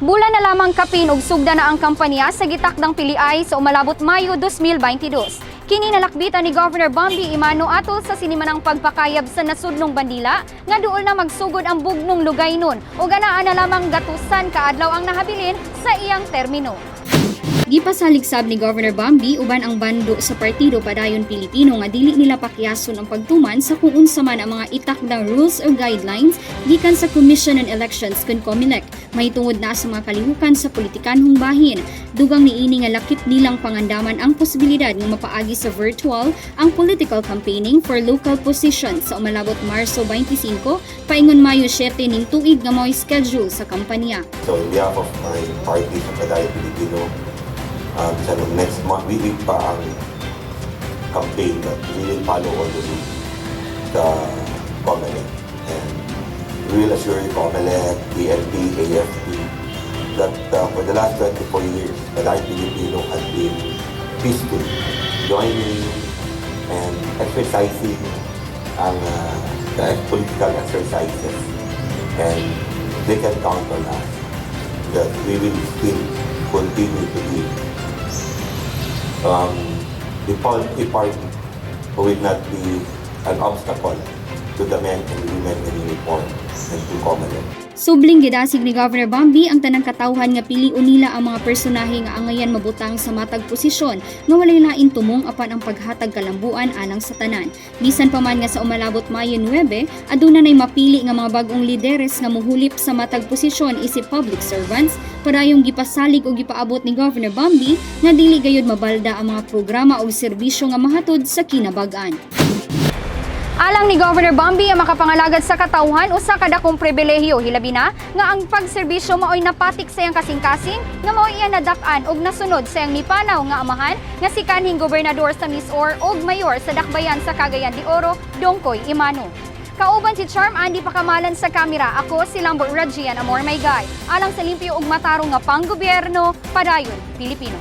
Bulan na lamang kapin ug sugda na ang kampanya sa gitakdang piliay sa umalabot Mayo 2022. Kini nalakbitan ni Governor Bambi Imano atol sa sinimanang pagpakayab sa nasudnong bandila nga duol na magsugod ang bugnong lugaynon ug anaa na lamang gatusan kaadlaw ang nahabilin sa iyang termino. Gipasalig-sab ni Governor Bambi uban ang bando sa Partido Padayon Pilipino nga dili nila pakyason ang pagtuman sa kung unsa man ang mga itakdang rules or guidelines gikan sa Commission on Elections kun COMELEC mahitungod na sa mga kalihukan sa politikanhong bahin. Dugang niini nga lakip nilang pangandaman ang posibilidad nga mapaagi sa virtual ang political campaigning for local positions sa umalabot Marso 25 paingon Mayo 7 ning tuig nga mao'y schedule sa kampanya. So on behalf of my party sa Padayon Pilipino, sa next month, week pa ang campaign that we will follow all the rules sa COMELEC. And we will assure COMELEC, PNP, AFP that for the last 24 years, Padayon Pilipino has been peacefully joining and exercising ang the political exercises. And they can count on us that we will still continue to be the party who will not be an obstacle to the men and women in uniform and to COMELEC. Subling gidasig ni Governor Bambi ang tanang katawhan nga piliun nila ang mga personahe nga angayan mabutang sa matag posisyon nga walay lain tumong apan ang paghatag kalambuan alang sa tanan. Bisan pa man nga sa umalabot Mayo 9, aduna nay mapili nga mga bag-ong lideres nga mohulip sa matag posisyon isip public servants padayong gipasalig o gipaabot ni Governor Bambi nga dili gayud mabalda ang mga programa o serbisyo nga mahatod sa kinabag-an. Alang ni Governor Bambi ang makapangalagad sa katawhan usa ka dakong pribilehiyo hilabi na nga ang pagserbisyo mao'y napatik sa iyang kasing-kasing nga mao'y iya nadak-an ug nasunod sa iyang mipanaw nga amahan nga si kanhing gobernador sa Miss-Or ug mayor sa Dakbayan sa Cagayan de Oro, Dongkoy Imano. Kauban si Charm Andy Pakamalan sa kamera, ako si Lambert Rajian Amor Maygay. Alang sa limpyo ug matarong nga panggobyerno, Padayon Pilipino.